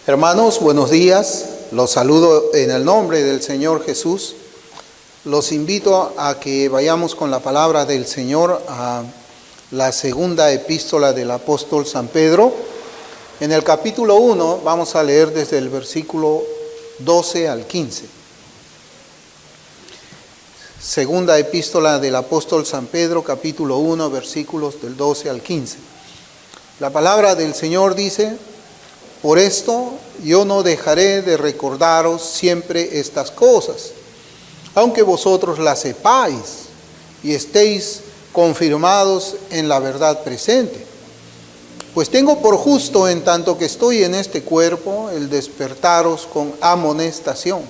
Hermanos, buenos días. Los saludo en el nombre del Señor Jesús. Los invito a que vayamos con la palabra del Señor a la segunda epístola del apóstol San Pedro. En el capítulo 1 vamos a leer desde el versículo 12 al 15. Segunda epístola del apóstol San Pedro, capítulo 1, versículos del 12 al 15. La palabra del Señor dice: por esto yo no dejaré de recordaros siempre estas cosas, aunque vosotros las sepáis y estéis confirmados en la verdad presente. Pues tengo por justo, en tanto que estoy en este cuerpo, el despertaros con amonestación,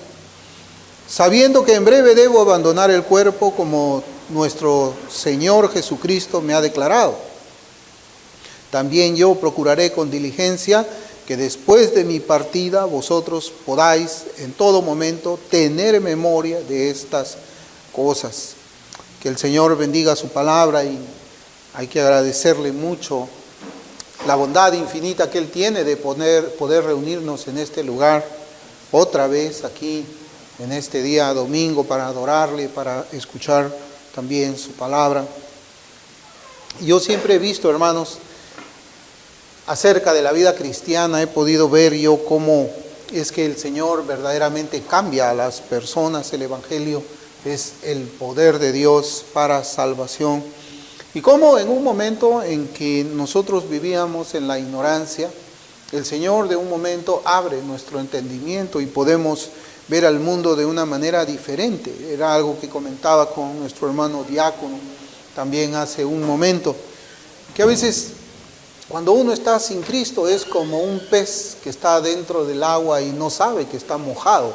sabiendo que en breve debo abandonar el cuerpo como nuestro Señor Jesucristo me ha declarado. También yo procuraré con diligencia que después de mi partida vosotros podáis en todo momento tener memoria de estas cosas. Que el Señor bendiga su palabra, y hay que agradecerle mucho la bondad infinita que Él tiene de poder reunirnos en este lugar otra vez aquí en este día domingo para adorarle, para escuchar también su palabra. Yo siempre he visto, hermanos, acerca de la vida cristiana, he podido ver yo cómo es que el Señor verdaderamente cambia a las personas. El Evangelio es el poder de Dios para salvación. Y cómo en un momento en que nosotros vivíamos en la ignorancia, el Señor de un momento abre nuestro entendimiento y podemos ver al mundo de una manera diferente. Era algo que comentaba con nuestro hermano diácono también hace un momento, que a veces cuando uno está sin Cristo es como un pez que está dentro del agua y no sabe que está mojado.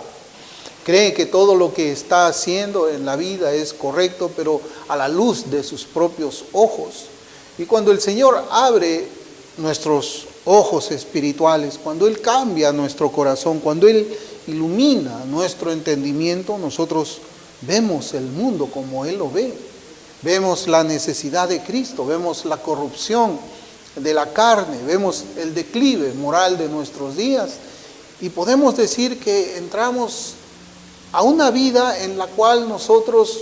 Cree que todo lo que está haciendo en la vida es correcto, pero a la luz de sus propios ojos. Y cuando el Señor abre nuestros ojos espirituales, cuando Él cambia nuestro corazón, cuando Él ilumina nuestro entendimiento, nosotros vemos el mundo como Él lo ve. Vemos la necesidad de Cristo, vemos la corrupción de la carne, vemos el declive moral de nuestros días, y podemos decir que entramos a una vida en la cual nosotros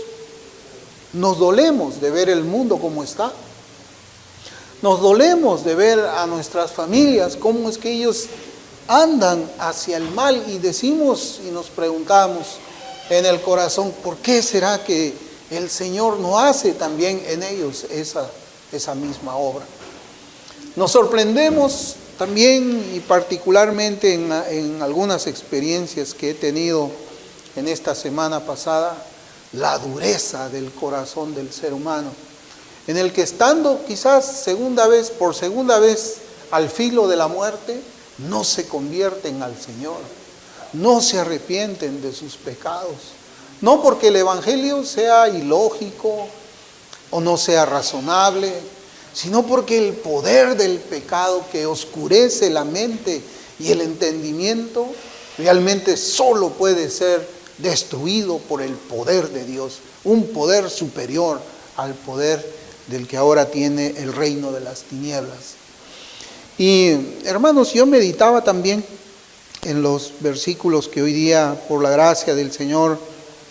nos dolemos de ver el mundo como está. Nos dolemos de ver a nuestras familias cómo es que ellos andan hacia el mal, y decimos y nos preguntamos en el corazón: ¿por qué será que el Señor no hace también en ellos esa misma obra? Nos sorprendemos también, y particularmente en algunas experiencias que he tenido en esta semana pasada, la dureza del corazón del ser humano, en el que estando quizás por segunda vez al filo de la muerte, no se convierten al Señor, no se arrepienten de sus pecados, no porque el Evangelio sea ilógico o no sea razonable, sino porque el poder del pecado que oscurece la mente y el entendimiento realmente solo puede ser destruido por el poder de Dios, un poder superior al poder del que ahora tiene el reino de las tinieblas. Y hermanos, yo meditaba también en los versículos que hoy día, por la gracia del Señor,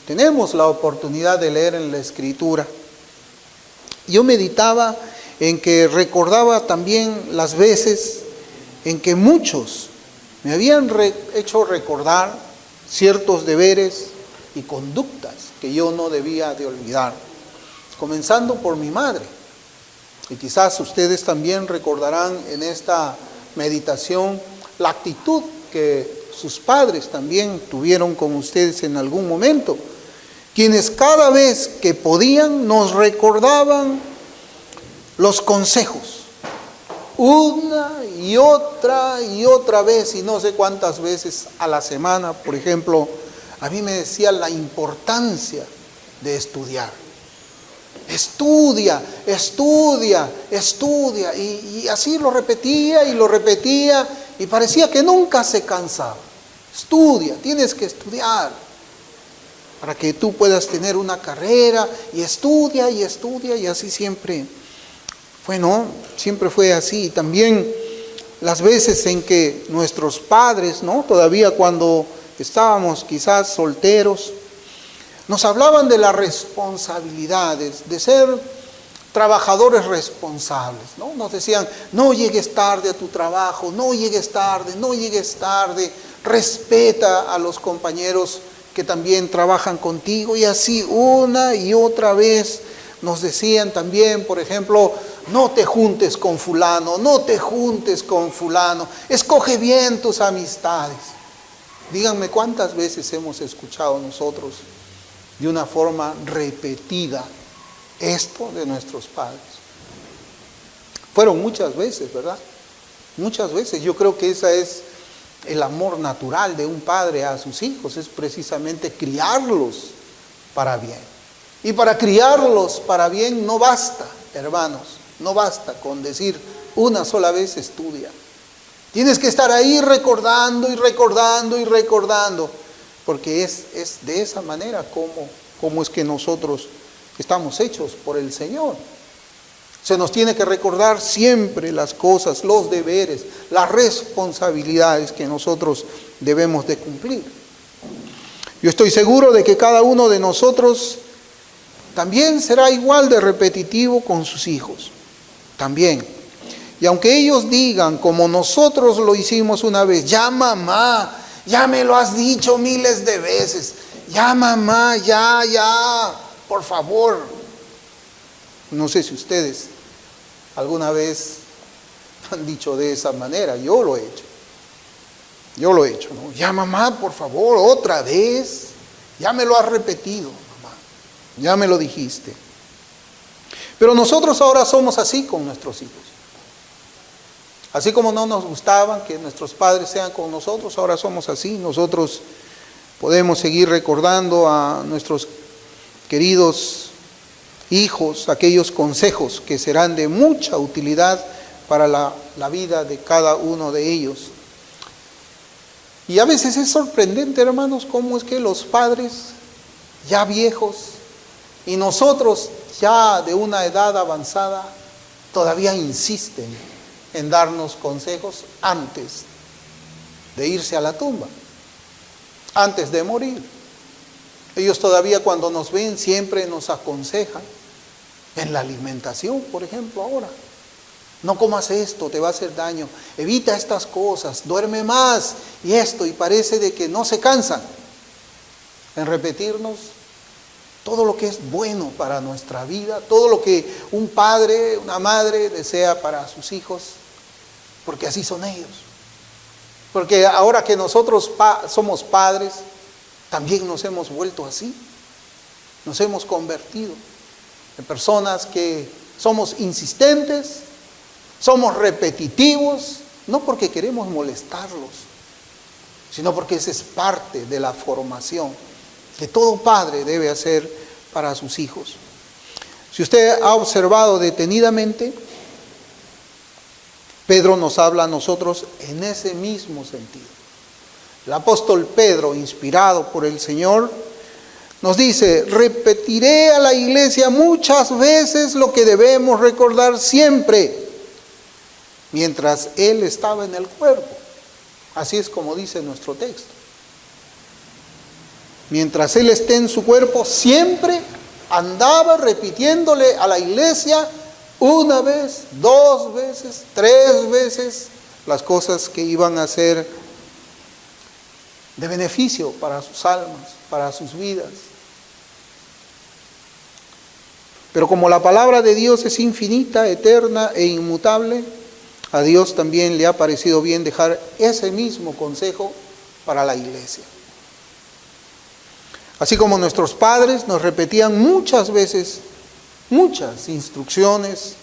tenemos la oportunidad de leer en la Escritura. Yo meditaba en que recordaba también las veces en que muchos me habían hecho recordar ciertos deberes y conductas que yo no debía de olvidar, comenzando por mi madre. Y quizás ustedes también recordarán en esta meditación la actitud que sus padres también tuvieron con ustedes en algún momento, quienes cada vez que podían nos recordaban los consejos, una y otra vez, y no sé cuántas veces a la semana. Por ejemplo, a mí me decían la importancia de estudiar. Estudia, estudia, estudia. Y así lo repetía y lo repetía, y parecía que nunca se cansaba. Estudia, tienes que estudiar para que tú puedas tener una carrera, y estudia, y así siempre. Bueno, siempre fue así. También las veces en que nuestros padres, ¿no?, todavía cuando estábamos quizás solteros, nos hablaban de las responsabilidades, de ser trabajadores responsables, ¿no? Nos decían, no llegues tarde a tu trabajo, no llegues tarde, respeta a los compañeros que también trabajan contigo, y así una y otra vez nos decían también, por ejemplo, no te juntes con fulano, escoge bien tus amistades. Díganme cuántas veces hemos escuchado nosotros de una forma repetida esto de nuestros padres. Fueron muchas veces, ¿verdad? Muchas veces. Yo creo que ese es el amor natural de un padre a sus hijos, es precisamente criarlos para bien. Y para criarlos para bien no basta, hermanos, no basta con decir una sola vez estudia. Tienes que estar ahí recordando, porque es de esa manera como es que nosotros estamos hechos por el Señor. Se nos tiene que recordar siempre las cosas, los deberes, las responsabilidades que nosotros debemos de cumplir. Yo estoy seguro de que cada uno de nosotros también será igual de repetitivo con sus hijos. También. Y aunque ellos digan, como nosotros lo hicimos una vez, ya mamá, ya me lo has dicho miles de veces, ya mamá, ya, por favor. No sé si ustedes alguna vez han dicho de esa manera, yo lo he hecho, ¿no? Ya mamá, por favor, otra vez, ya me lo has repetido, mamá, ya me lo dijiste. Pero nosotros ahora somos así con nuestros hijos. Así como no nos gustaban que nuestros padres sean con nosotros, ahora somos así. Nosotros podemos seguir recordando a nuestros queridos hijos aquellos consejos que serán de mucha utilidad para la vida de cada uno de ellos. Y a veces es sorprendente, hermanos, cómo es que los padres ya viejos y nosotros ya de una edad avanzada todavía insisten en darnos consejos antes de irse a la tumba, antes de morir. Ellos todavía cuando nos ven siempre nos aconsejan en la alimentación, por ejemplo, ahora. No comas esto, te va a hacer daño. Evita estas cosas, duerme más y esto, y parece de que no se cansan en repetirnos todo lo que es bueno para nuestra vida, todo lo que un padre, una madre desea para sus hijos, porque así son ellos. Porque ahora que nosotros somos padres, también nos hemos vuelto así. Nos hemos convertido en personas que somos insistentes, somos repetitivos, no porque queremos molestarlos, sino porque esa es parte de la formación que todo padre debe hacer para sus hijos. Si usted ha observado detenidamente, Pedro nos habla a nosotros en ese mismo sentido. El apóstol Pedro, inspirado por el Señor, nos dice, repetiré a la iglesia muchas veces lo que debemos recordar siempre, mientras Él estaba en el cuerpo. Así es como dice nuestro texto. Mientras Él esté en su cuerpo, siempre andaba repitiéndole a la iglesia una vez, 2 veces, 3 veces las cosas que iban a ser de beneficio para sus almas, para sus vidas. Pero como la palabra de Dios es infinita, eterna e inmutable, a Dios también le ha parecido bien dejar ese mismo consejo para la iglesia. Así como nuestros padres nos repetían muchas veces muchas instrucciones,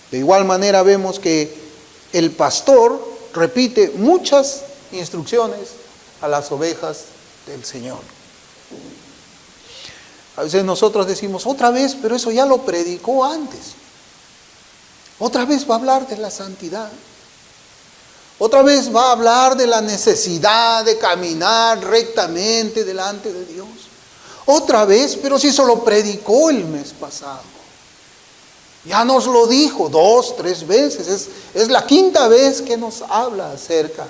de igual manera vemos que el pastor repite muchas instrucciones a las ovejas del Señor. A veces nosotros decimos, otra vez, pero eso ya lo predicó antes. Otra vez va a hablar de la santidad. Otra vez va a hablar de la necesidad de caminar rectamente delante de Dios. Otra vez, pero si eso lo predicó el mes pasado. Ya nos lo dijo 2, 3 veces. Es la quinta vez que nos habla acerca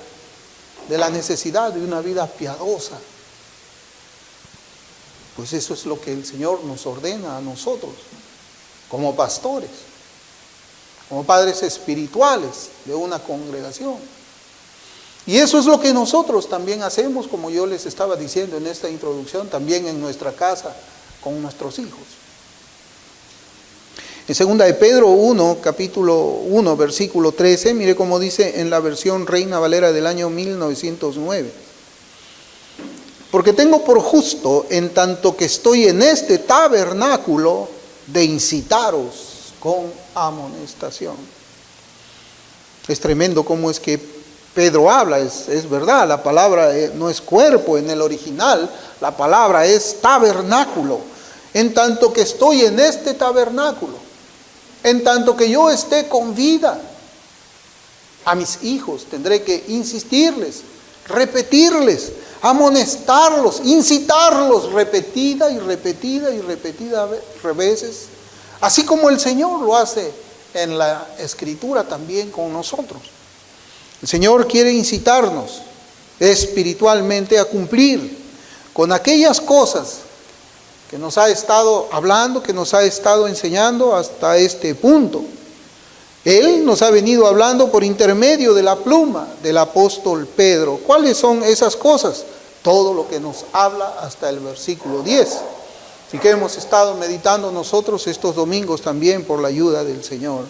de la necesidad de una vida piadosa. Pues eso es lo que el Señor nos ordena a nosotros, como pastores, como padres espirituales de una congregación. Y eso es lo que nosotros también hacemos, como yo les estaba diciendo en esta introducción, también en nuestra casa, con nuestros hijos. En 2 de Pedro 1, capítulo 1, versículo 13, mire cómo dice en la versión Reina Valera del año 1909. Porque tengo por justo, en tanto que estoy en este tabernáculo, de incitaros con amonestación. Es tremendo cómo es que Pedro habla, es verdad, la palabra no es cuerpo en el original, la palabra es tabernáculo. En tanto que estoy en este tabernáculo, en tanto que yo esté con vida, a mis hijos tendré que insistirles, repetirles, amonestarlos, incitarlos repetida y repetida y repetida veces, así como el Señor lo hace en la Escritura también con nosotros. El Señor quiere incitarnos espiritualmente a cumplir con aquellas cosas que nos ha estado hablando, que nos ha estado enseñando hasta este punto. Él nos ha venido hablando por intermedio de la pluma del apóstol Pedro. ¿Cuáles son esas cosas? Todo lo que nos habla hasta el versículo 10. Así que hemos estado meditando nosotros estos domingos también por la ayuda del Señor.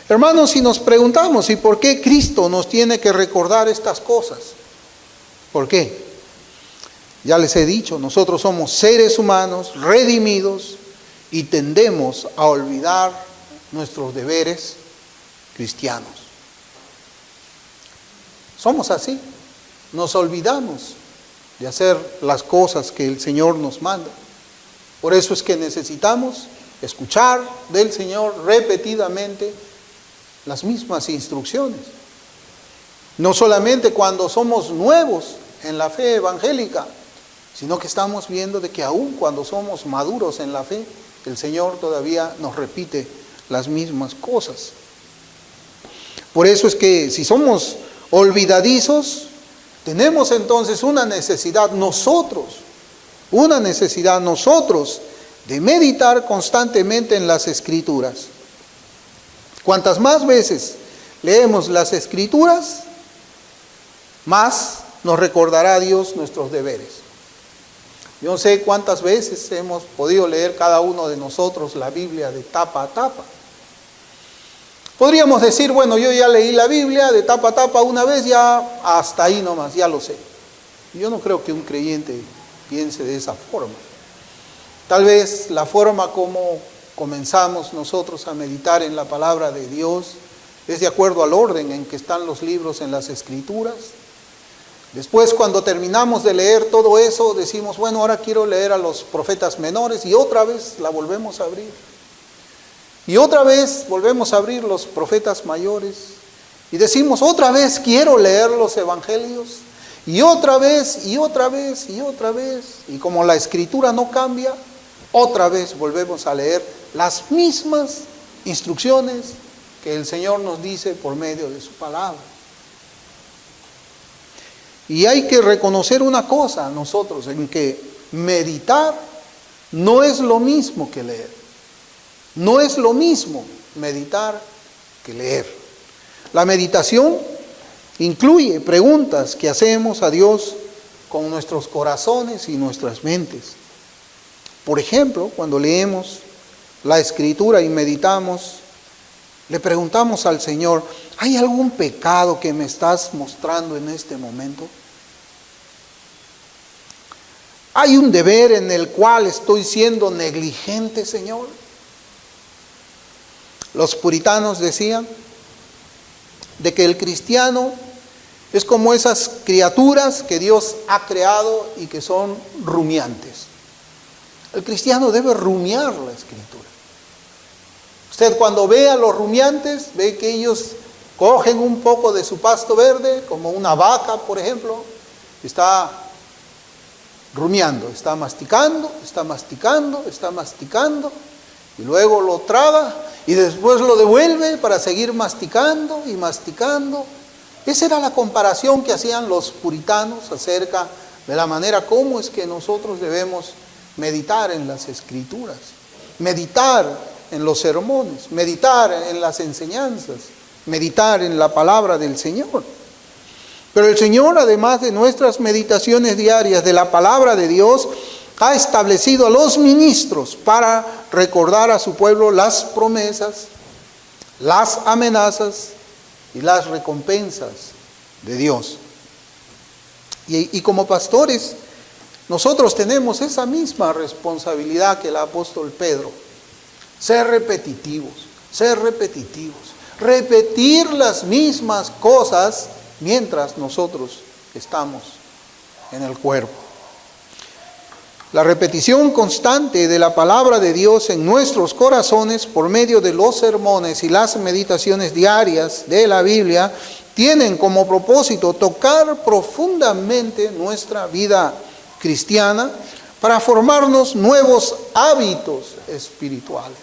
Hermanos, si nos preguntamos, ¿y por qué Cristo nos tiene que recordar estas cosas? ¿Por qué? Ya les he dicho, nosotros somos seres humanos redimidos y tendemos a olvidar nuestros deberes cristianos. Somos así, nos olvidamos de hacer las cosas que el Señor nos manda. Por eso es que necesitamos escuchar del Señor repetidamente las mismas instrucciones. No solamente cuando somos nuevos en la fe evangélica, sino que estamos viendo de que aún cuando somos maduros en la fe, el Señor todavía nos repite las mismas cosas. Por eso es que si somos olvidadizos, tenemos entonces una necesidad nosotros de meditar constantemente en las Escrituras. Cuantas más veces leemos las Escrituras, más nos recordará Dios nuestros deberes. Yo no sé cuántas veces hemos podido leer cada uno de nosotros la Biblia de tapa a tapa. Podríamos decir, bueno, yo ya leí la Biblia de tapa a tapa una vez, ya hasta ahí nomás, ya lo sé. Yo no creo que un creyente piense de esa forma. Tal vez la forma como comenzamos nosotros a meditar en la palabra de Dios es de acuerdo al orden en que están los libros en las Escrituras. Después, cuando terminamos de leer todo eso, decimos, bueno, ahora quiero leer a los profetas menores, y otra vez la volvemos a abrir. Y otra vez volvemos a abrir los profetas mayores, y decimos, otra vez quiero leer los evangelios, y otra vez, y otra vez, y otra vez. Y como la Escritura no cambia, otra vez volvemos a leer las mismas instrucciones que el Señor nos dice por medio de su palabra. Y hay que reconocer una cosa nosotros, en que meditar no es lo mismo que leer. No es lo mismo meditar que leer. La meditación incluye preguntas que hacemos a Dios con nuestros corazones y nuestras mentes. Por ejemplo, cuando leemos la Escritura y meditamos, le preguntamos al Señor, ¿hay algún pecado que me estás mostrando en este momento? ¿Hay un deber en el cual estoy siendo negligente, Señor? Los puritanos decían de que el cristiano es como esas criaturas que Dios ha creado y que son rumiantes. El cristiano debe rumiar la Escritura. Usted cuando ve a los rumiantes, ve que ellos cogen un poco de su pasto verde, como una vaca, por ejemplo, está rumiando, está masticando, está masticando, está masticando, y luego lo traga y después lo devuelve para seguir masticando y masticando. Esa era la comparación que hacían los puritanos acerca de la manera como es que nosotros debemos meditar en las Escrituras, meditar en los sermones, meditar en las enseñanzas, meditar en la palabra del Señor. Pero el Señor, además de nuestras meditaciones diarias de la palabra de Dios, ha establecido a los ministros para recordar a su pueblo las promesas, las amenazas y las recompensas de Dios. Y como pastores, nosotros tenemos esa misma responsabilidad que el apóstol Pedro. Ser repetitivos, repetir las mismas cosas mientras nosotros estamos en el cuerpo. La repetición constante de la palabra de Dios en nuestros corazones por medio de los sermones y las meditaciones diarias de la Biblia tienen como propósito tocar profundamente nuestra vida cristiana para formarnos nuevos hábitos espirituales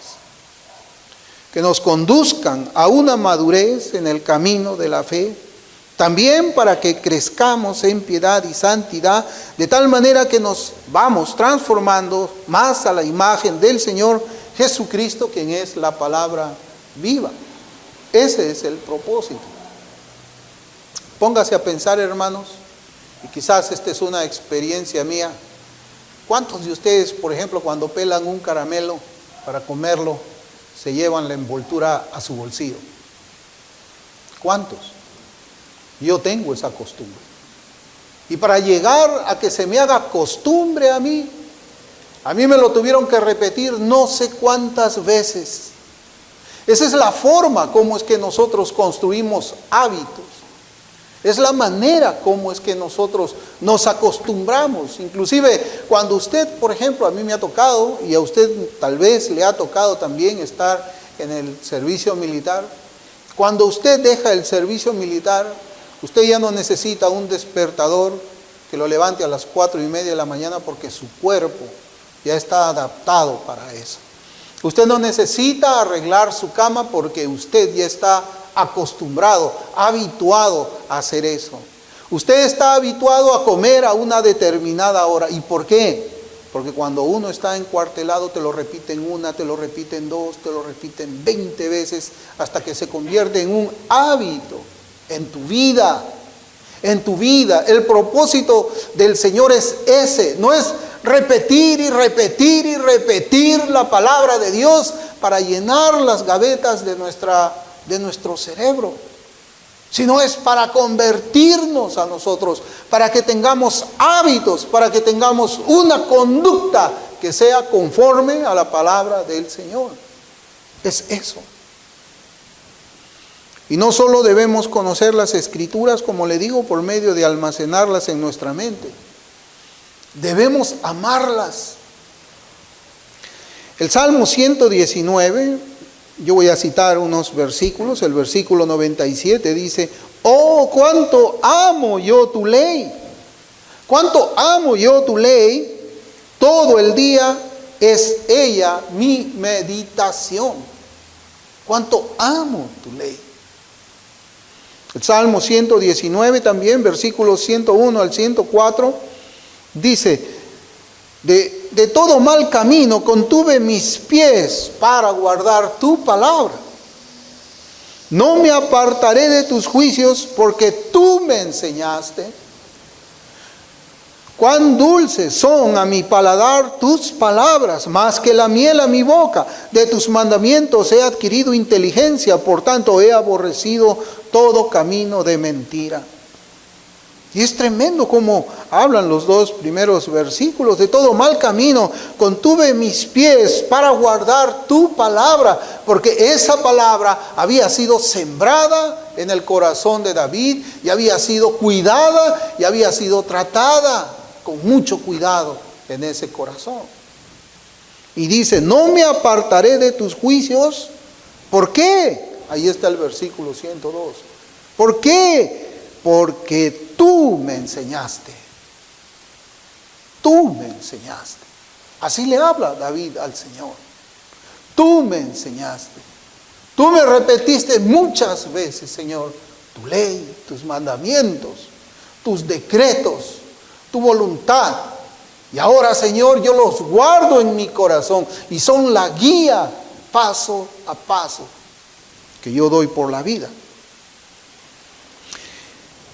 que nos conduzcan a una madurez en el camino de la fe. También para que crezcamos en piedad y santidad, de tal manera que nos vamos transformando más a la imagen del Señor Jesucristo, quien es la palabra viva. Ese es el propósito. Póngase a pensar, hermanos, y quizás esta es una experiencia mía. ¿Cuántos de ustedes, por ejemplo, cuando pelan un caramelo para comerlo, se llevan la envoltura a su bolsillo? ¿Cuántos? Yo tengo esa costumbre. Y para llegar a que se me haga costumbre a mí me lo tuvieron que repetir no sé cuántas veces. Esa es la forma como es que nosotros construimos hábitos. Es la manera como es que nosotros nos acostumbramos. Inclusive cuando usted, por ejemplo, a mí me ha tocado, y a usted tal vez le ha tocado también estar en el servicio militar. Cuando usted deja el servicio militar, usted ya no necesita un despertador que lo levante a las 4:30 de la mañana porque su cuerpo ya está adaptado para eso. Usted no necesita arreglar su cama porque usted ya está acostumbrado, habituado a hacer eso. Usted está habituado a comer a una determinada hora. ¿Y por qué? Porque cuando uno está encuartelado te lo repiten una, te lo repiten dos, te lo repiten 20 veces hasta que se convierte en un hábito en tu vida. En tu vida. El propósito del Señor es ese. No es repetir y repetir y repetir la palabra de Dios para llenar las gavetas de nuestro cerebro, sino es para convertirnos a nosotros, para que tengamos hábitos, para que tengamos una conducta que sea conforme a la palabra del Señor. Es eso. Y no solo debemos conocer las Escrituras, como le digo, por medio de almacenarlas en nuestra mente. Debemos amarlas. El Salmo 119, yo voy a citar unos versículos. El versículo 97 dice: oh, cuánto amo yo tu ley. Cuánto amo yo tu ley. Todo el día es ella mi meditación. Cuánto amo tu ley. El Salmo 119 también, versículos 101 al 104, dice: de todo mal camino contuve mis pies para guardar tu palabra. No me apartaré de tus juicios porque tú me enseñaste. Cuán dulces son a mi paladar tus palabras, más que la miel a mi boca. De tus mandamientos he adquirido inteligencia, por tanto he aborrecido todo camino de mentira. Y es tremendo como hablan los dos primeros versículos. De todo mal camino contuve mis pies para guardar tu palabra, porque esa palabra había sido sembrada en el corazón de David y había sido cuidada y había sido tratada con mucho cuidado en ese corazón. Y dice: no me apartaré de tus juicios. ¿Por qué? Ahí está el versículo 102. ¿Por qué? Porque tú me enseñaste. Tú me enseñaste. Así le habla David al Señor. Tú me enseñaste. Tú me repetiste muchas veces, Señor, tu ley, tus mandamientos, tus decretos, tu voluntad. Y ahora, Señor, yo los guardo en mi corazón y son la guía paso a paso que yo doy por la vida.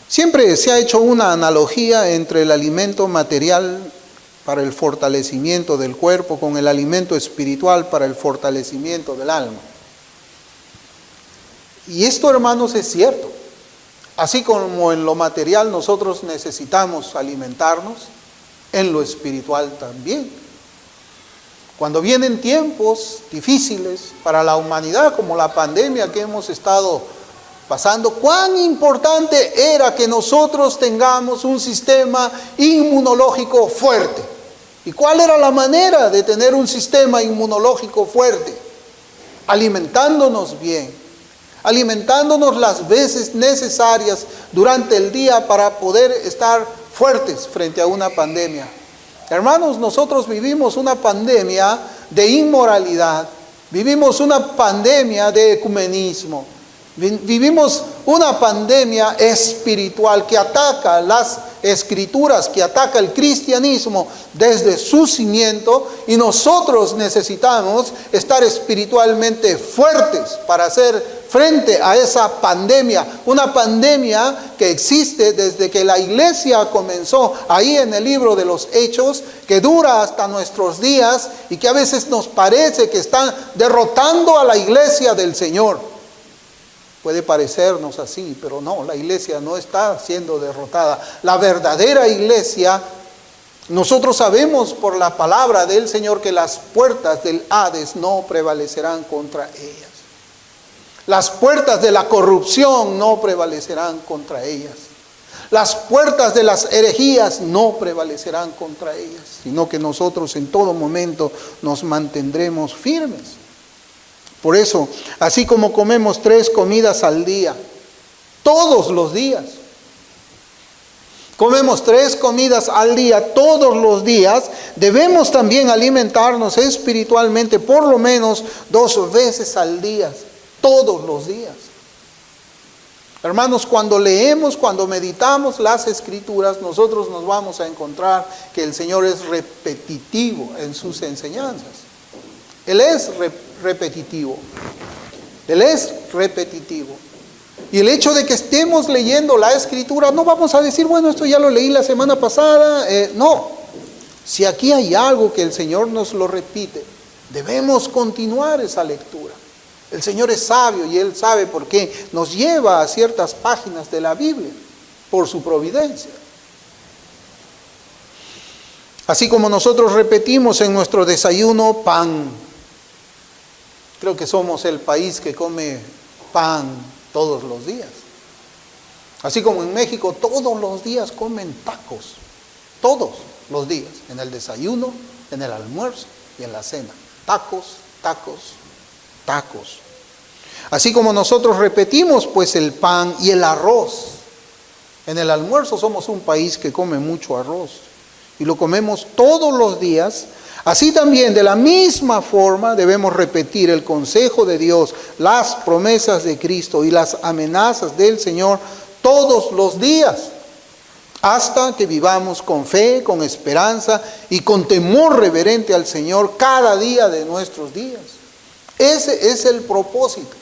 Siempre se ha hecho una analogía entre el alimento material para el fortalecimiento del cuerpo con el alimento espiritual para el fortalecimiento del alma. Y esto, hermanos, es cierto. Así como en lo material nosotros necesitamos alimentarnos, en lo espiritual también. Cuando vienen tiempos difíciles para la humanidad, como la pandemia que hemos estado pasando, cuán importante era que nosotros tengamos un sistema inmunológico fuerte. ¿Y cuál era la manera de tener un sistema inmunológico fuerte? Alimentándonos bien, alimentándonos las veces necesarias durante el día para poder estar fuertes frente a una pandemia. Hermanos, nosotros vivimos una pandemia de inmoralidad, vivimos una pandemia de ecumenismo, vivimos una pandemia espiritual que ataca las escrituras, que ataca el cristianismo desde su cimiento, y nosotros necesitamos estar espiritualmente fuertes para hacer frente a esa pandemia, una pandemia que existe desde que la iglesia comenzó ahí en el libro de los Hechos, que dura hasta nuestros días y que a veces nos parece que están derrotando a la iglesia del Señor. Puede parecernos así, pero no, la iglesia no está siendo derrotada. La verdadera iglesia, nosotros sabemos por la palabra del Señor que las puertas del Hades no prevalecerán contra ellas. Las puertas de la corrupción no prevalecerán contra ellas. Las puertas de las herejías no prevalecerán contra ellas, sino que nosotros en todo momento nos mantendremos firmes. Por eso, así como comemos 3 comidas al día, todos los días, comemos 3 comidas al día, todos los días, debemos también alimentarnos espiritualmente por lo menos 2 veces al día, todos los días. Hermanos, cuando leemos, cuando meditamos las Escrituras, nosotros nos vamos a encontrar que el Señor es repetitivo en sus enseñanzas. Él es repetitivo. Él es repetitivo. Y el hecho de que estemos leyendo la Escritura, no vamos a decir, bueno, esto ya lo leí la semana pasada. No. Si aquí hay algo que el Señor nos lo repite, debemos continuar esa lectura. El Señor es sabio y Él sabe por qué nos lleva a ciertas páginas de la Biblia, por su providencia. Así como nosotros repetimos en nuestro desayuno pan. Creo que somos el país que come pan todos los días. Así como en México todos los días comen tacos. Todos los días. En el desayuno, en el almuerzo y en la cena. Tacos, tacos, tacos. Así como nosotros repetimos pues el pan y el arroz. En el almuerzo somos un país que come mucho arroz. Y lo comemos todos los días. Así también, de la misma forma, debemos repetir el consejo de Dios, las promesas de Cristo y las amenazas del Señor todos los días, hasta que vivamos con fe, con esperanza y con temor reverente al Señor cada día de nuestros días. Ese es el propósito.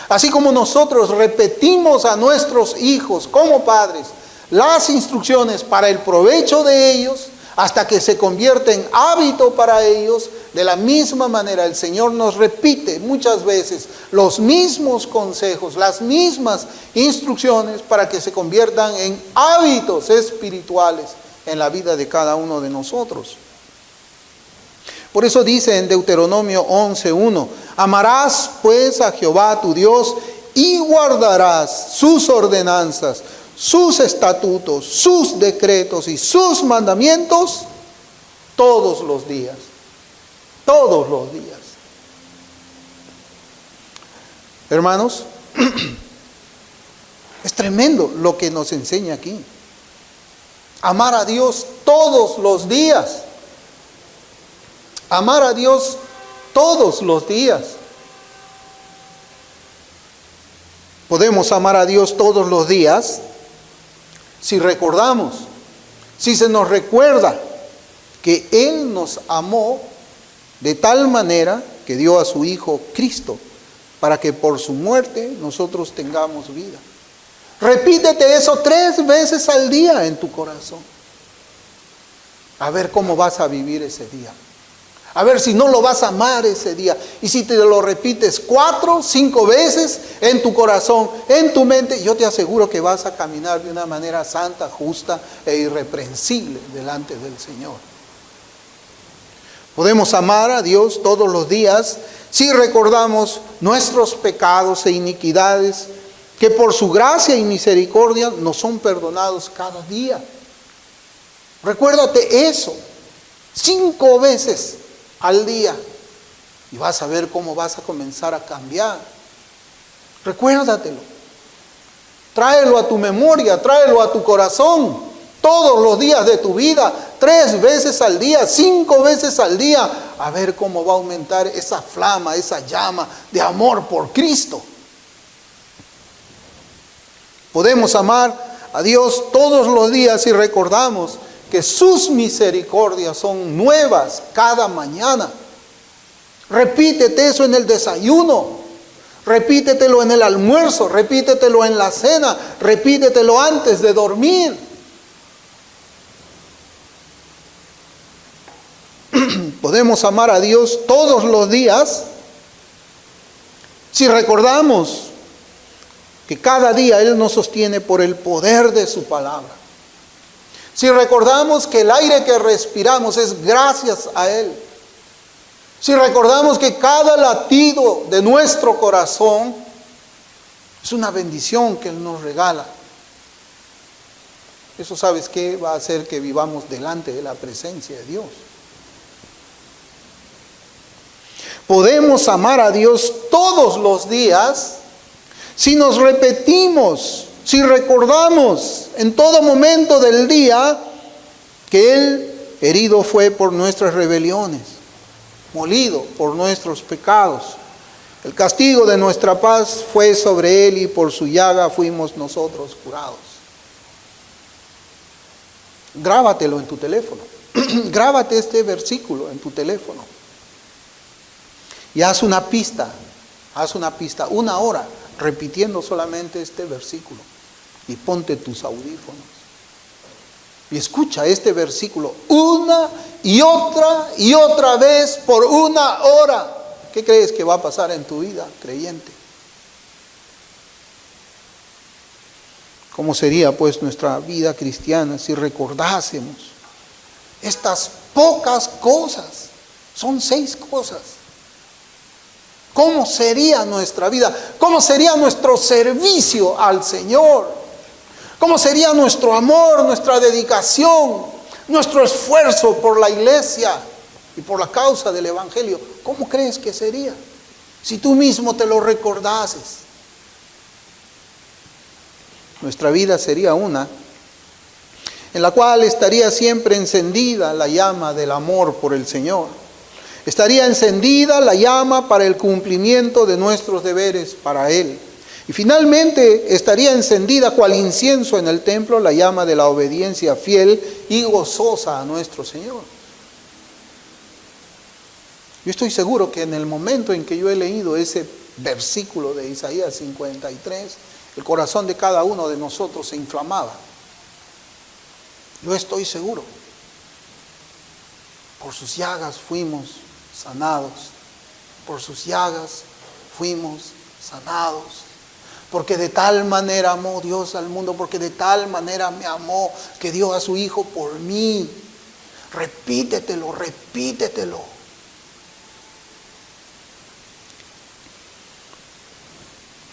Así como nosotros repetimos a nuestros hijos como padres las instrucciones para el provecho de ellos, hasta que se convierte en hábito para ellos, de la misma manera el Señor nos repite muchas veces los mismos consejos, las mismas instrucciones para que se conviertan en hábitos espirituales en la vida de cada uno de nosotros. Por eso dice en Deuteronomio 11:1, amarás pues a Jehová tu Dios y guardarás sus ordenanzas, sus estatutos, sus decretos y sus mandamientos todos los días. Todos los días. Hermanos, es tremendo lo que nos enseña aquí. Amar a Dios todos los días. Amar a Dios todos los días. Podemos amar a Dios todos los días si recordamos, si se nos recuerda que Él nos amó de tal manera que dio a su Hijo Cristo para que por su muerte nosotros tengamos vida. Repítete eso 3 veces al día en tu corazón. A ver cómo vas a vivir ese día. A ver si no lo vas a amar ese día. Y si te lo repites 4, 5 veces en tu corazón, en tu mente, yo te aseguro que vas a caminar de una manera santa, justa e irreprensible delante del Señor. Podemos amar a Dios todos los días si recordamos nuestros pecados e iniquidades, que por su gracia y misericordia nos son perdonados cada día. Recuérdate eso 5 veces al día y vas a ver cómo vas a comenzar a cambiar. Recuérdatelo. Tráelo a tu memoria, tráelo a tu corazón todos los días de tu vida, 3 veces al día, 5 veces al día, a ver cómo va a aumentar esa flama, esa llama de amor por Cristo. Podemos amar a Dios todos los días si recordamos que sus misericordias son nuevas cada mañana. Repítete eso en el desayuno, repítetelo en el almuerzo, repítetelo en la cena, repítetelo antes de dormir. Podemos amar a Dios todos los días si recordamos que cada día Él nos sostiene por el poder de su palabra. Si recordamos que el aire que respiramos es gracias a Él. Si recordamos que cada latido de nuestro corazón es una bendición que Él nos regala. Eso, ¿sabes qué? Va a hacer que vivamos delante de la presencia de Dios. Podemos amar a Dios todos los días si nos repetimos, si recordamos en todo momento del día que Él herido fue por nuestras rebeliones, molido por nuestros pecados. El castigo de nuestra paz fue sobre Él y por su llaga fuimos nosotros curados. Grábatelo en tu teléfono. Grábate este versículo en tu teléfono. Y haz una pista, 1 hora, repitiendo solamente este versículo. Y ponte tus audífonos. Y escucha este versículo una y otra vez por 1 hora. ¿Qué crees que va a pasar en tu vida, creyente? ¿Cómo sería pues nuestra vida cristiana si recordásemos estas pocas cosas? Son 6 cosas. ¿Cómo sería nuestra vida? ¿Cómo sería nuestro servicio al Señor? ¿Cómo sería nuestro amor, nuestra dedicación, nuestro esfuerzo por la iglesia y por la causa del Evangelio? ¿Cómo crees que sería si tú mismo te lo recordases? Nuestra vida sería una en la cual estaría siempre encendida la llama del amor por el Señor. Estaría encendida la llama para el cumplimiento de nuestros deberes para Él. Y finalmente estaría encendida cual incienso en el templo la llama de la obediencia fiel y gozosa a nuestro Señor. Yo estoy seguro que en el momento en que yo he leído ese versículo de Isaías 53, el corazón de cada uno de nosotros se inflamaba. Yo estoy seguro. Por sus llagas fuimos sanados. Por sus llagas fuimos sanados. Porque de tal manera amó Dios al mundo, porque de tal manera me amó, que dio a su Hijo por mí. Repítetelo, repítetelo.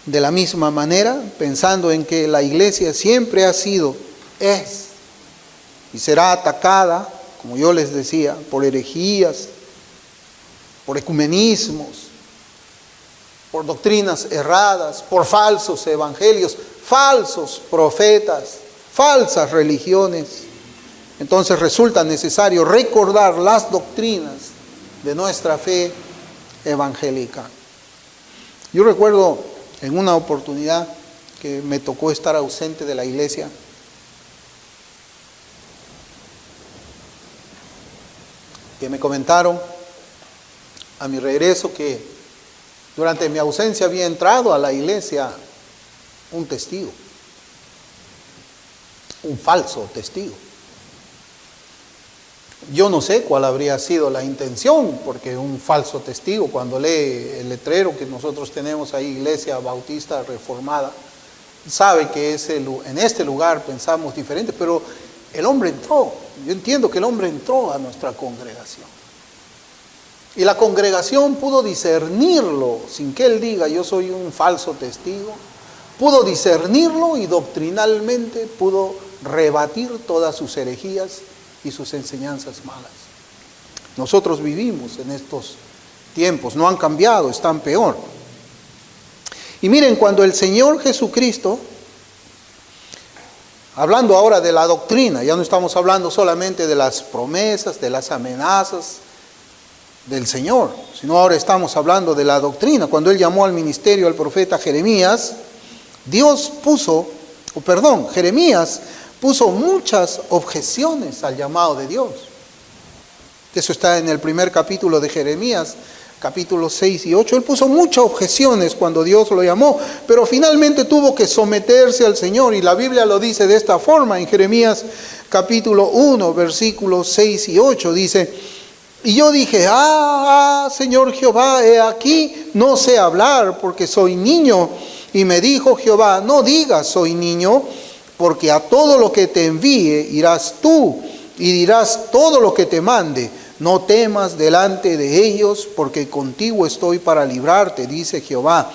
De la misma manera, pensando en que la iglesia siempre ha sido, es y será atacada, como yo les decía, por herejías, por ecumenismos, por doctrinas erradas, por falsos evangelios, falsos profetas, falsas religiones. Entonces resulta necesario recordar las doctrinas de nuestra fe evangélica. Yo recuerdo en una oportunidad que me tocó estar ausente de la iglesia, que me comentaron a mi regreso que durante mi ausencia había entrado a la iglesia un testigo, un falso testigo. Yo no sé cuál habría sido la intención, porque un falso testigo, cuando lee el letrero que nosotros tenemos ahí, Iglesia Bautista Reformada, sabe que en este lugar pensamos diferente, pero el hombre entró. Yo entiendo que el hombre entró a nuestra congregación. Y la congregación pudo discernirlo, sin que él diga yo soy un falso testigo, pudo discernirlo y doctrinalmente pudo rebatir todas sus herejías y sus enseñanzas malas. Nosotros vivimos en estos tiempos, no han cambiado, están peor. Y miren, cuando el Señor Jesucristo, hablando ahora de la doctrina, ya no estamos hablando solamente de las promesas, de las amenazas del Señor, sino ahora estamos hablando de la doctrina. Cuando Él llamó al ministerio al profeta Jeremías, Jeremías puso muchas objeciones al llamado de Dios. Eso está en el primer capítulo de Jeremías, capítulos 6 y 8. Él puso muchas objeciones cuando Dios lo llamó, pero finalmente tuvo que someterse al Señor. Y la Biblia lo dice de esta forma, en Jeremías capítulo 1, versículos 6 y 8, dice: y yo dije, Señor Jehová, he aquí, no sé hablar porque soy niño. Y me dijo Jehová, no digas soy niño, porque a todo lo que te envíe irás tú y dirás todo lo que te mande. No temas delante de ellos, porque contigo estoy para librarte, dice Jehová.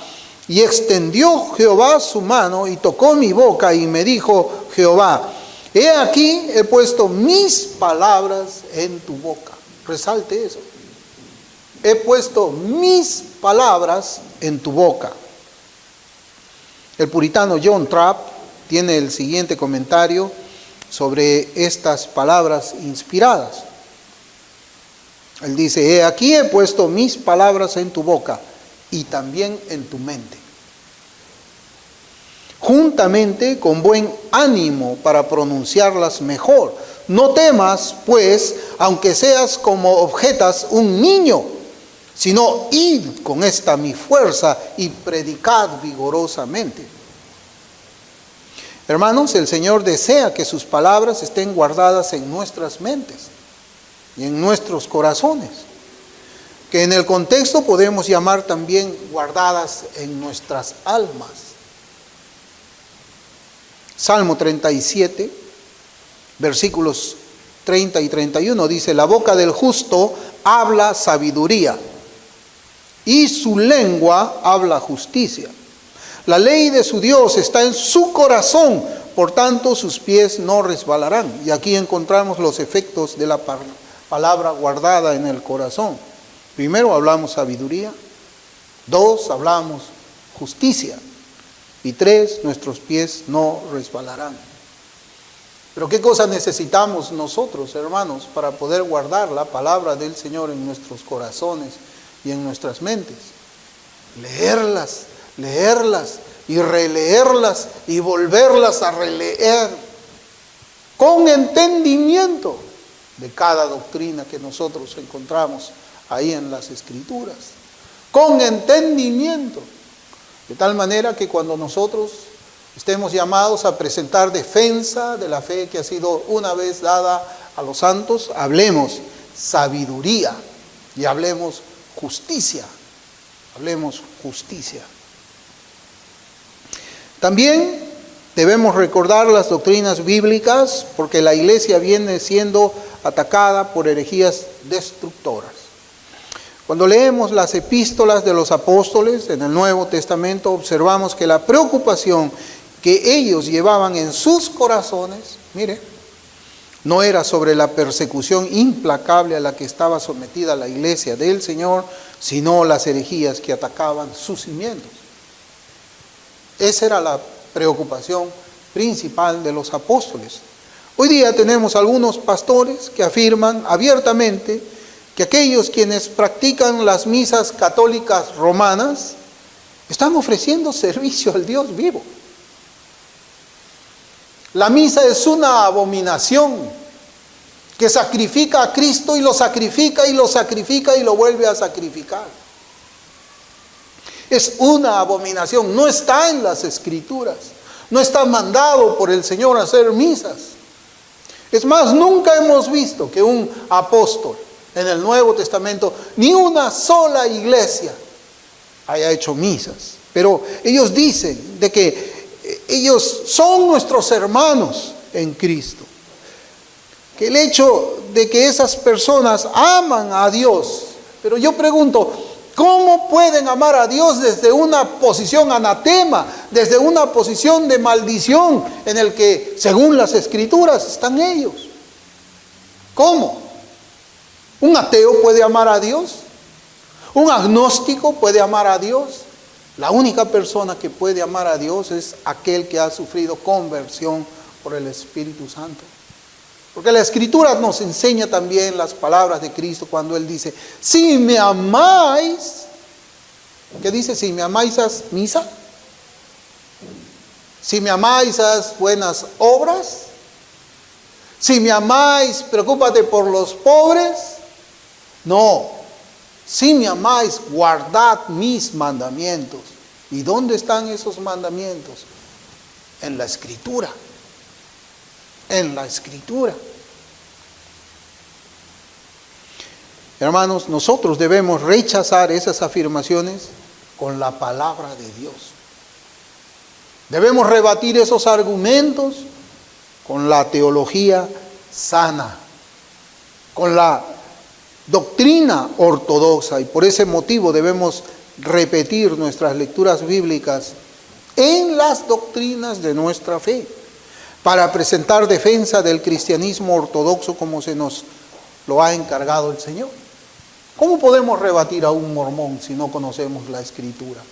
Y extendió Jehová su mano y tocó mi boca y me dijo Jehová, he aquí he puesto mis palabras en tu boca. Resalte eso. He puesto mis palabras en tu boca. El puritano John Trapp tiene el siguiente comentario sobre estas palabras inspiradas. Él dice, he aquí he puesto mis palabras en tu boca y también en tu mente, juntamente con buen ánimo para pronunciarlas mejor. No temas, pues, aunque seas como objetas un niño, sino id con esta mi fuerza y predicad vigorosamente. Hermanos, el Señor desea que sus palabras estén guardadas en nuestras mentes y en nuestros corazones, que en el contexto podemos llamar también guardadas en nuestras almas. Salmo 37, versículos 30 y 31 dice, la boca del justo habla sabiduría y su lengua habla justicia. La ley de su Dios está en su corazón, por tanto sus pies no resbalarán. Y aquí encontramos los efectos de la palabra guardada en el corazón. Primero hablamos sabiduría, 2 hablamos justicia y 3 nuestros pies no resbalarán. Pero ¿qué cosas necesitamos nosotros, hermanos, para poder guardar la palabra del Señor en nuestros corazones y en nuestras mentes? Leerlas y releerlas y volverlas a releer con entendimiento de cada doctrina que nosotros encontramos ahí en las Escrituras, con entendimiento, de tal manera que cuando nosotros estemos llamados a presentar defensa de la fe que ha sido una vez dada a los santos, hablemos sabiduría y hablemos justicia. Hablemos justicia. También debemos recordar las doctrinas bíblicas, porque la iglesia viene siendo atacada por herejías destructoras. Cuando leemos las epístolas de los apóstoles en el Nuevo Testamento, observamos que la preocupación que ellos llevaban en sus corazones, mire, no era sobre la persecución implacable a la que estaba sometida la iglesia del Señor, sino las herejías que atacaban sus cimientos. Esa era la preocupación principal de los apóstoles. Hoy día tenemos algunos pastores que afirman abiertamente que aquellos quienes practican las misas católicas romanas están ofreciendo servicio al Dios vivo. La misa es una abominación que sacrifica a Cristo y lo sacrifica y lo sacrifica y lo vuelve a sacrificar. Es una abominación, no está en las Escrituras, no está mandado por el Señor a hacer misas. Es más, nunca hemos visto que un apóstol en el Nuevo Testamento, ni una sola iglesia haya hecho misas. Pero ellos dicen de que ellos son nuestros hermanos en Cristo. Que el hecho de que esas personas aman a Dios, pero yo pregunto, ¿cómo pueden amar a Dios desde una posición anatema, desde una posición de maldición en el que, según las Escrituras, están ellos? ¿Cómo? ¿Un ateo puede amar a Dios? ¿Un agnóstico puede amar a Dios? La única persona que puede amar a Dios es aquel que ha sufrido conversión por el Espíritu Santo. Porque la Escritura nos enseña también las palabras de Cristo cuando Él dice, si me amáis, ¿qué dice? Si me amáis, haz misa. Si me amáis, haz buenas obras. Si me amáis, preocúpate por los pobres. No, si me amáis, guardad mis mandamientos. ¿Y dónde están esos mandamientos? En la Escritura. En la Escritura. Hermanos, nosotros debemos rechazar esas afirmaciones con la palabra de Dios. Debemos rebatir esos argumentos con la teología sana, con la doctrina ortodoxa, y por ese motivo debemos repetir nuestras lecturas bíblicas en las doctrinas de nuestra fe, para presentar defensa del cristianismo ortodoxo como se nos lo ha encargado el Señor. ¿Cómo podemos rebatir a un mormón si no conocemos la Escritura?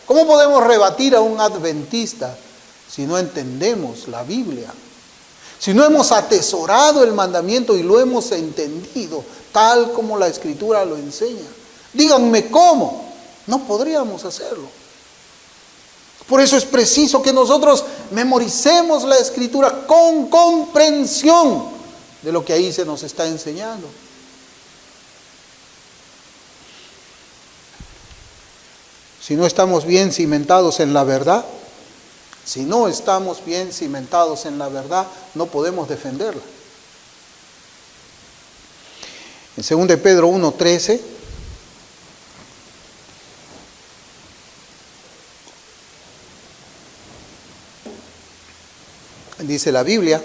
¿Cómo podemos rebatir a un adventista si no entendemos la Biblia? Si no hemos atesorado el mandamiento y lo hemos entendido tal como la Escritura lo enseña. Díganme cómo. No podríamos hacerlo. Por eso es preciso que nosotros memoricemos la Escritura con comprensión de lo que ahí se nos está enseñando. Si no estamos bien cimentados en la verdad, si no estamos bien cimentados en la verdad, no podemos defenderla. En 2 Pedro 1:13, dice la Biblia,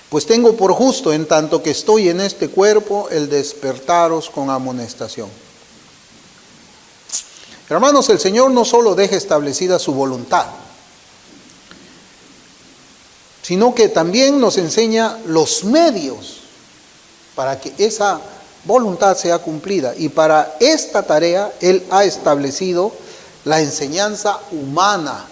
pues tengo por justo, en tanto que estoy en este cuerpo, el despertaros con amonestación. Hermanos, el Señor no solo deja establecida su voluntad, sino que también nos enseña los medios para que esa voluntad sea cumplida. Y para esta tarea Él ha establecido la enseñanza humana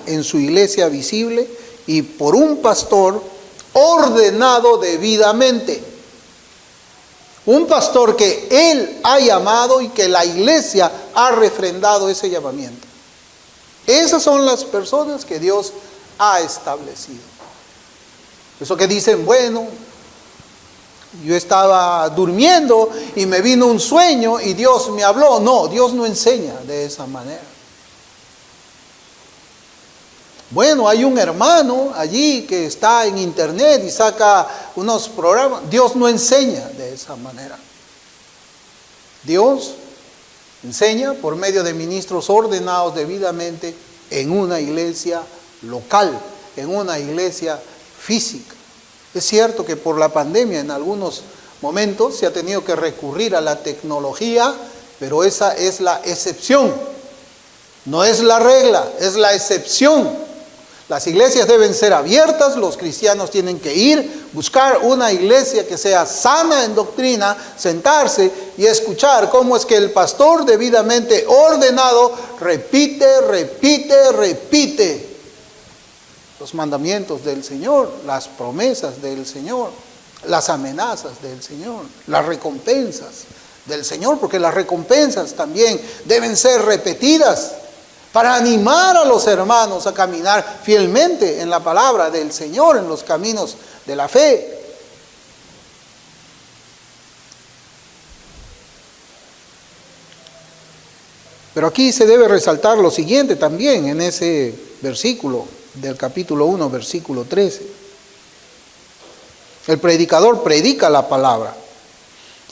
en su iglesia visible y por un pastor ordenado debidamente. Un pastor que Él ha llamado y que la iglesia ha refrendado ese llamamiento. Esas son las personas que Dios ha establecido. Eso que dicen, bueno, yo estaba durmiendo y me vino un sueño y Dios me habló. No, Dios no enseña de esa manera. Bueno, hay un hermano allí que está en internet y saca unos programas. Dios no enseña de esa manera. Dios enseña por medio de ministros ordenados debidamente en una iglesia local, en una iglesia física. Es cierto que por la pandemia en algunos momentos se ha tenido que recurrir a la tecnología, pero esa es la excepción. No es la regla, es la excepción. Las iglesias deben ser abiertas, los cristianos tienen que ir, buscar una iglesia que sea sana en doctrina, sentarse y escuchar cómo es que el pastor debidamente ordenado repite los mandamientos del Señor, las promesas del Señor. las amenazas del Señor, las recompensas del Señor, porque las recompensas también deben ser repetidas para animar a los hermanos a caminar fielmente en la palabra del Señor, en los caminos de la fe. Pero aquí se debe resaltar lo siguiente también en ese versículo del capítulo 1, versículo 13. El predicador predica la palabra,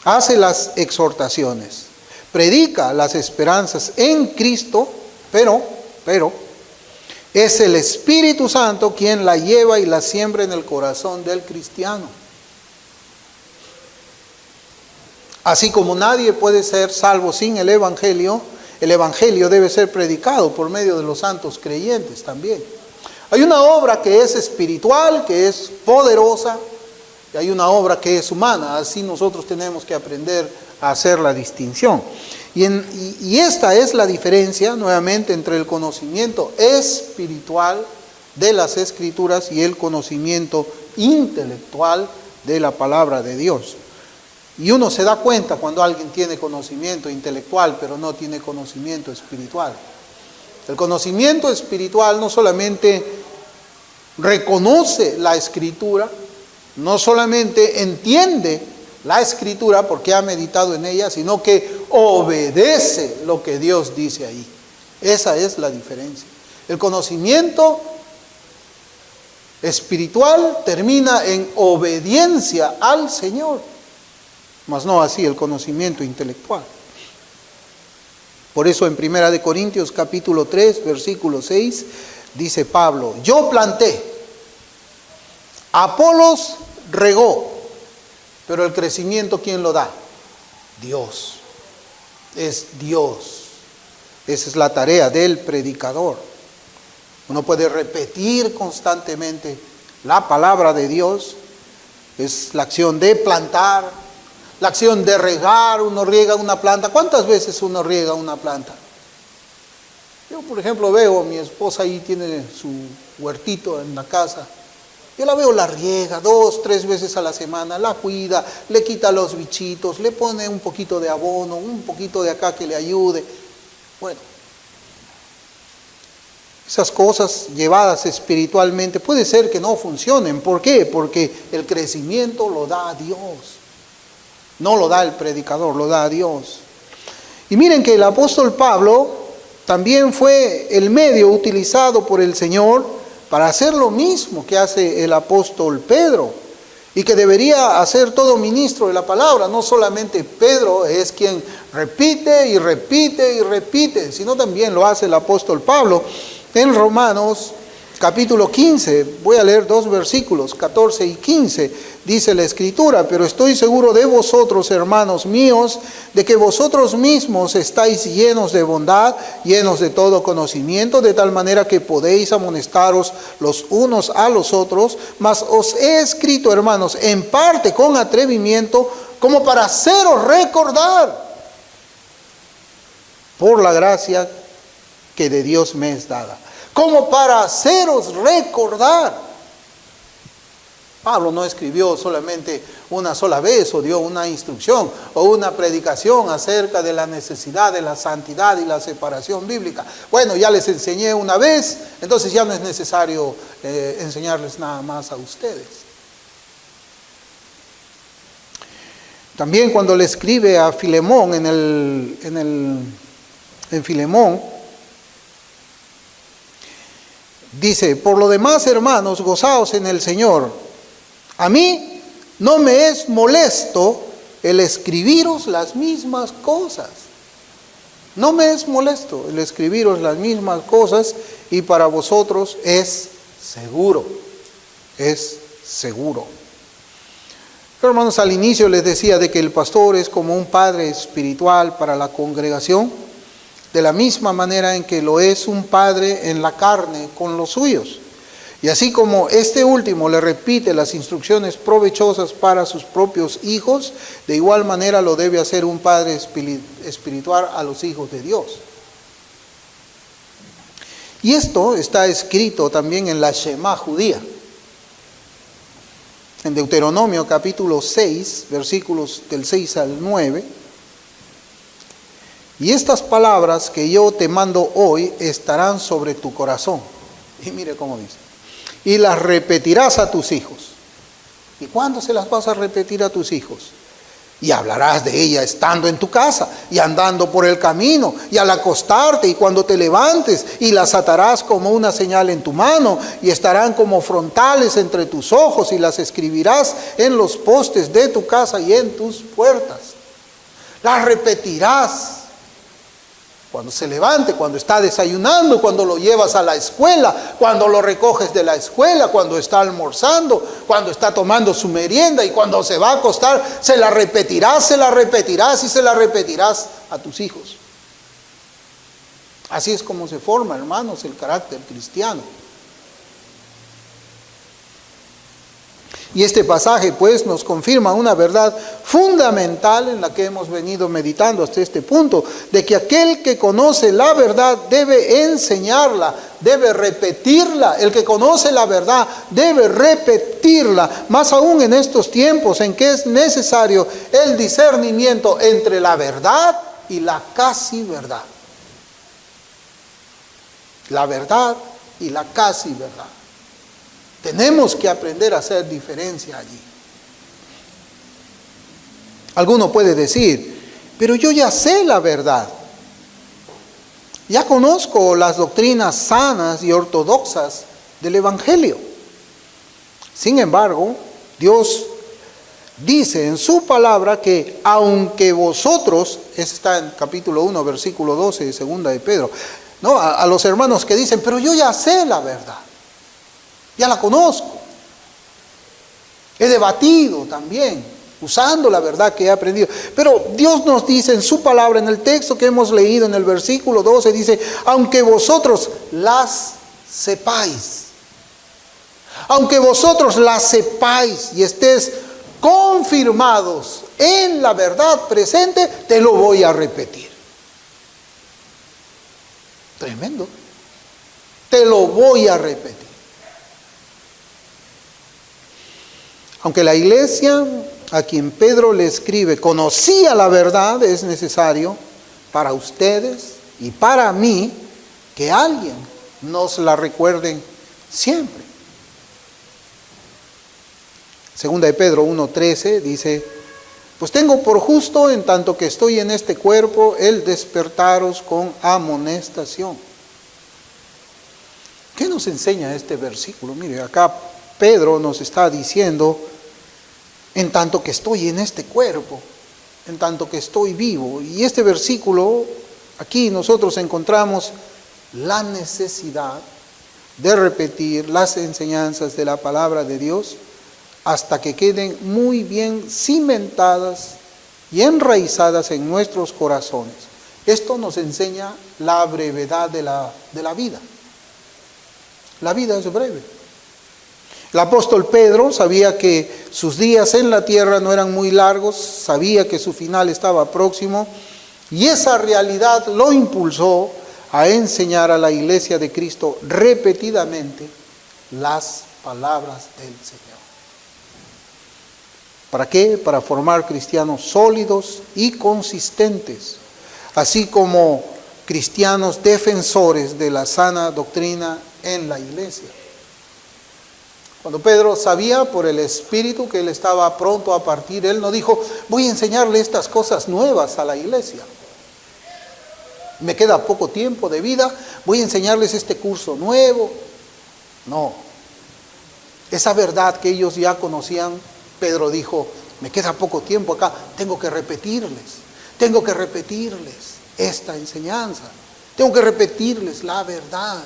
hace las exhortaciones, predica las esperanzas en Cristo, pero es el Espíritu Santo quien la lleva y la siembra en el corazón del cristiano. Así como nadie puede ser salvo sin el Evangelio debe ser predicado por medio de los santos creyentes también. Hay una obra que es espiritual, que es poderosa, y hay una obra que es humana. Así nosotros tenemos que aprender a hacer la distinción. Y esta es la diferencia, nuevamente, entre el conocimiento espiritual de las Escrituras y el conocimiento intelectual de la palabra de Dios. Y uno se da cuenta cuando alguien tiene conocimiento intelectual, pero no tiene conocimiento espiritual. El conocimiento espiritual no solamente reconoce la Escritura, no solamente entiende la Escritura porque ha meditado en ella, sino que obedece lo que Dios dice ahí. Esa es la diferencia. El conocimiento espiritual termina en obediencia al Señor, mas no así el conocimiento intelectual. Por eso en 1 Corintios capítulo 3, versículo 6, dice Pablo: yo planté, Apolos regó, pero el crecimiento, ¿quién lo da? Dios. Es Dios. Esa es la tarea del predicador. Uno puede repetir constantemente la palabra de Dios. Es la acción de plantar, la acción de regar. Uno riega una planta. ¿Cuántas veces uno riega una planta? Yo, por ejemplo, veo a mi esposa ahí, tiene su huertito en la casa. Yo la veo, la riega 2, 3 veces a la semana, la cuida, le quita los bichitos, le pone un poquito de abono, un poquito de acá que le ayude. Bueno, esas cosas llevadas espiritualmente puede ser que no funcionen. ¿Por qué? Porque el crecimiento lo da Dios. No lo da el predicador, lo da Dios. Y miren que el apóstol Pablo también fue el medio utilizado por el Señor para hacer lo mismo que hace el apóstol Pedro, y que debería hacer todo ministro de la palabra. No solamente Pedro es quien repite y repite y repite, sino también lo hace el apóstol Pablo. En Romanos capítulo 15, voy a leer 2 versículos, 14 y 15, dice la Escritura: pero estoy seguro de vosotros, hermanos míos, de que vosotros mismos estáis llenos de bondad, llenos de todo conocimiento, de tal manera que podéis amonestaros los unos a los otros. Mas os he escrito, hermanos, en parte con atrevimiento, como para haceros recordar, por la gracia que de Dios me es dada. Como para haceros recordar. Pablo no escribió solamente una sola vez o dio una instrucción o una predicación acerca de la necesidad de la santidad y la separación bíblica. Bueno, ya les enseñé una vez, entonces ya no es necesario enseñarles nada más a ustedes. También cuando le escribe a Filemón en Filemón, dice: por lo demás, hermanos, gozaos en el Señor. A mí no me es molesto el escribiros las mismas cosas. No me es molesto el escribiros las mismas cosas, y para vosotros es seguro. Es seguro. Pero, hermanos, al inicio les decía de que el pastor es como un padre espiritual para la congregación, de la misma manera en que lo es un padre en la carne con los suyos. Y así como este último le repite las instrucciones provechosas para sus propios hijos, de igual manera lo debe hacer un padre espiritual a los hijos de Dios. Y esto está escrito también en la Shema judía. en Deuteronomio capítulo 6, versículos del 6 al 9. Y estas palabras que yo te mando hoy estarán sobre tu corazón. Y mire cómo dice. Y las repetirás a tus hijos. ¿Y cuándo se las vas a repetir a tus hijos? Y hablarás de ella estando en tu casa y andando por el camino y al acostarte y cuando te levantes, y las atarás como una señal en tu mano y estarán como frontales entre tus ojos, y las escribirás en los postes de tu casa y en tus puertas. Las repetirás cuando se levante, cuando está desayunando, cuando lo llevas a la escuela, cuando lo recoges de la escuela, cuando está almorzando, cuando está tomando su merienda y cuando se va a acostar. Se la repetirás y se la repetirás a tus hijos. Así es como se forma, hermanos, el carácter cristiano. Y este pasaje pues nos confirma una verdad fundamental en la que hemos venido meditando hasta este punto, de que aquel que conoce la verdad debe enseñarla, debe repetirla. El que conoce la verdad debe repetirla, más aún en estos tiempos en que es necesario el discernimiento entre la verdad y la casi verdad. La verdad y la casi verdad. Tenemos que aprender a hacer diferencia allí. Alguno puede decir, pero yo ya sé la verdad. Ya conozco las doctrinas sanas y ortodoxas del Evangelio. Sin embargo, Dios dice en su palabra que aunque vosotros, está en capítulo 1, versículo 12 de segunda de Pedro, ¿no? A los hermanos que dicen, pero yo ya sé la verdad. Ya la conozco. He debatido también, usando la verdad que he aprendido. Pero Dios nos dice en su palabra, en el texto que hemos leído, en el versículo 12, dice, aunque vosotros las sepáis. Aunque vosotros las sepáis y estés confirmados en la verdad presente, te lo voy a repetir. Tremendo. Te lo voy a repetir. Aunque la iglesia a quien Pedro le escribe conocía la verdad, es necesario para ustedes y para mí que alguien nos la recuerde siempre. Segunda de Pedro 1:13 dice, pues tengo por justo, en tanto que estoy en este cuerpo, el despertaros con amonestación. ¿Qué nos enseña este versículo? Mire, acá Pedro nos está diciendo, en tanto que estoy en este cuerpo, en tanto que estoy vivo. Y este versículo, aquí nosotros encontramos la necesidad de repetir las enseñanzas de la palabra de Dios hasta que queden muy bien cimentadas y enraizadas en nuestros corazones. Esto nos enseña la brevedad de la vida. La vida es breve. El apóstol Pedro sabía que sus días en la tierra no eran muy largos, sabía que su final estaba próximo, y esa realidad lo impulsó a enseñar a la iglesia de Cristo repetidamente las palabras del Señor. ¿Para qué? Para formar cristianos sólidos y consistentes, así como cristianos defensores de la sana doctrina en la iglesia. Cuando Pedro sabía por el Espíritu que él estaba pronto a partir, él no dijo, voy a enseñarle estas cosas nuevas a la iglesia. Me queda poco tiempo de vida, voy a enseñarles este curso nuevo. No. Esa verdad que ellos ya conocían, Pedro dijo, me queda poco tiempo acá, tengo que repetirles esta enseñanza, tengo que repetirles la verdad.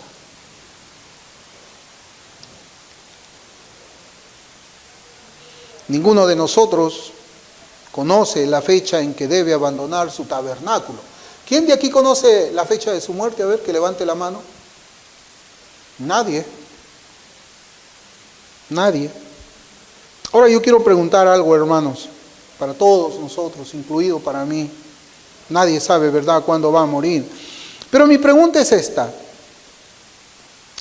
Ninguno de nosotros conoce la fecha en que debe abandonar su tabernáculo. ¿Quién de aquí conoce la fecha de su muerte? A ver, que levante la mano. Nadie. Nadie. Ahora yo quiero preguntar algo, hermanos, para todos nosotros, incluido para mí. Nadie sabe, ¿verdad?, cuándo va a morir. Pero mi pregunta es esta.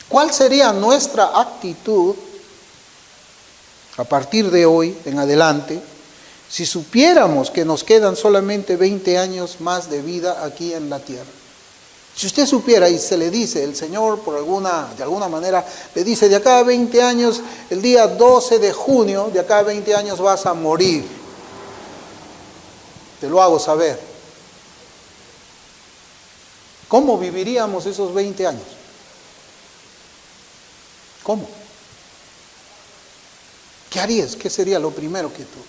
¿Cuál sería nuestra actitud a partir de hoy en adelante, si supiéramos que nos quedan solamente 20 años más de vida aquí en la tierra? Si usted supiera y se le dice, el Señor de alguna manera le dice, de acá a 20 años, el día 12 de junio, de acá a 20 años vas a morir. Te lo hago saber. ¿Cómo viviríamos esos 20 años? ¿Cómo? ¿Qué harías? ¿Qué sería lo primero que tú?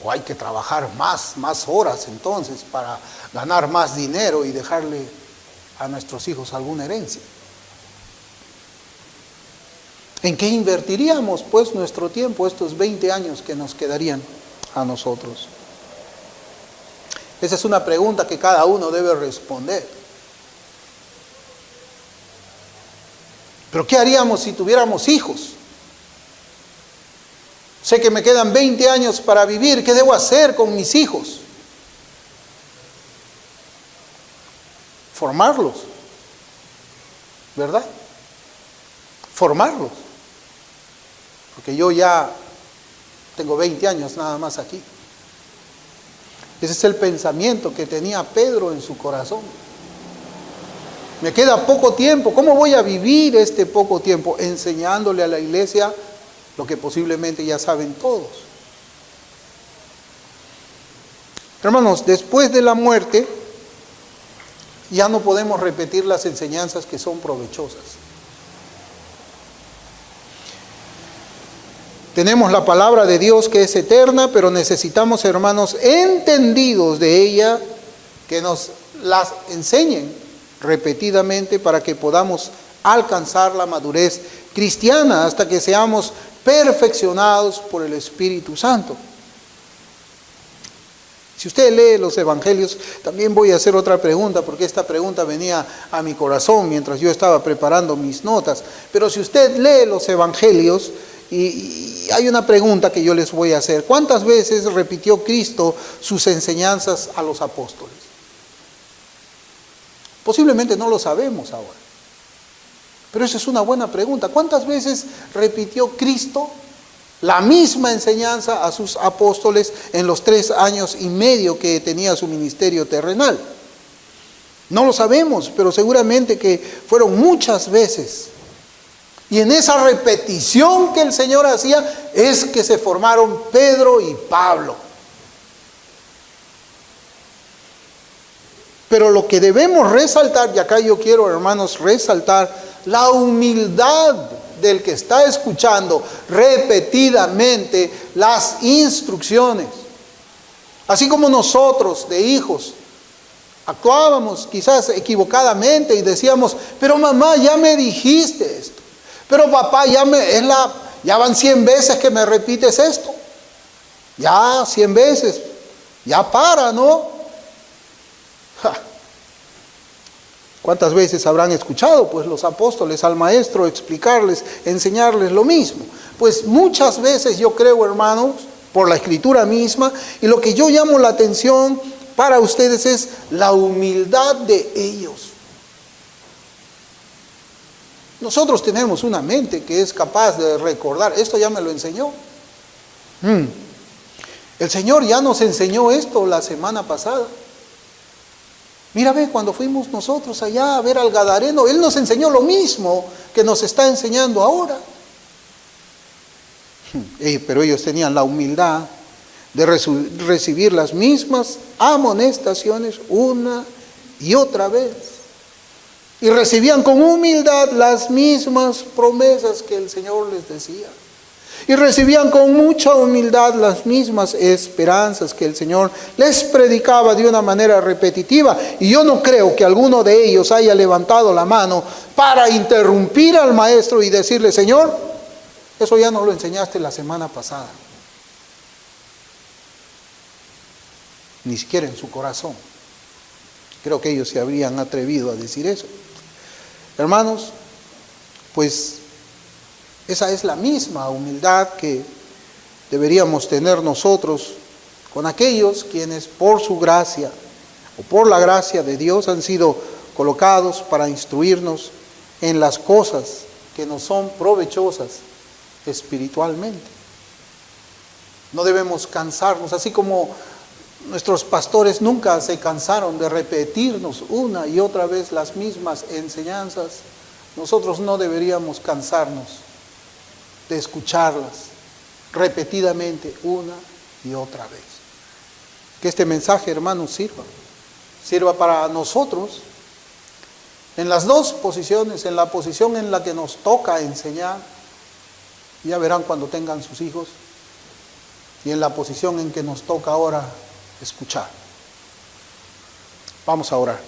O hay que trabajar más horas entonces para ganar más dinero y dejarle a nuestros hijos alguna herencia. ¿En qué invertiríamos pues nuestro tiempo, estos 20 años que nos quedarían a nosotros? Esa es una pregunta que cada uno debe responder. Pero ¿qué haríamos si tuviéramos hijos? Sé que me quedan 20 años para vivir. ¿Qué debo hacer con mis hijos? Formarlos. ¿Verdad? Formarlos. Porque yo ya tengo 20 años nada más aquí. Ese es el pensamiento que tenía Pedro en su corazón. Me queda poco tiempo. ¿Cómo voy a vivir este poco tiempo? Enseñándole a la iglesia lo que posiblemente ya saben todos. Hermanos, después de la muerte ya no podemos repetir las enseñanzas que son provechosas. Tenemos la palabra de Dios que es eterna, pero necesitamos, hermanos, entendidos de ella, que nos las enseñen repetidamente para que podamos alcanzar la madurez cristiana hasta que seamos perfeccionados por el Espíritu Santo. Si usted lee los evangelios, también voy a hacer otra pregunta, porque esta pregunta venía a mi corazón mientras yo estaba preparando mis notas. Pero si usted lee los evangelios, y hay una pregunta que yo les voy a hacer: ¿cuántas veces repitió Cristo sus enseñanzas a los apóstoles? Posiblemente no lo sabemos ahora, pero esa es una buena pregunta. ¿Cuántas veces repitió Cristo la misma enseñanza a sus apóstoles en los 3 años y medio que tenía su ministerio terrenal? No lo sabemos, pero seguramente que fueron muchas veces. Y en esa repetición que el Señor hacía es que se formaron Pedro y Pablo. Pero lo que debemos resaltar, y acá yo quiero, hermanos, resaltar la humildad del que está escuchando repetidamente las instrucciones. Así como nosotros de hijos actuábamos quizás equivocadamente y decíamos: pero mamá, ya me dijiste esto. Pero papá, ya van 100 veces que me repites esto. Ya 100 veces. Ya para, ¿no? ¿Cuántas veces habrán escuchado pues los apóstoles al maestro explicarles, enseñarles lo mismo? Pues muchas veces yo creo, hermanos, por la escritura misma, y lo que yo llamo la atención para ustedes es la humildad de ellos. Nosotros tenemos una mente que es capaz de recordar. Esto ya me lo enseñó. El Señor ya nos enseñó esto la semana pasada. Mira, ve, cuando fuimos nosotros allá a ver al Gadareno, Él nos enseñó lo mismo que nos está enseñando ahora. Pero ellos tenían la humildad de recibir las mismas amonestaciones una y otra vez. Y recibían con humildad las mismas promesas que el Señor les decía. Y recibían con mucha humildad las mismas esperanzas que el Señor les predicaba de una manera repetitiva. Y yo no creo que alguno de ellos haya levantado la mano para interrumpir al maestro y decirle: Señor, eso ya nos lo enseñaste la semana pasada. Ni siquiera en su corazón. Creo que ellos se habrían atrevido a decir eso. Hermanos, pues esa es la misma humildad que deberíamos tener nosotros con aquellos quienes por su gracia o por la gracia de Dios han sido colocados para instruirnos en las cosas que nos son provechosas espiritualmente. No debemos cansarnos, así como nuestros pastores nunca se cansaron de repetirnos una y otra vez las mismas enseñanzas. Nosotros no deberíamos cansarnos de escucharlas repetidamente una y otra vez. Que este mensaje, hermanos, sirva para nosotros en las dos posiciones, en la posición en la que nos toca enseñar, ya verán cuando tengan sus hijos, y en la posición en que nos toca ahora escuchar. Vamos a orar.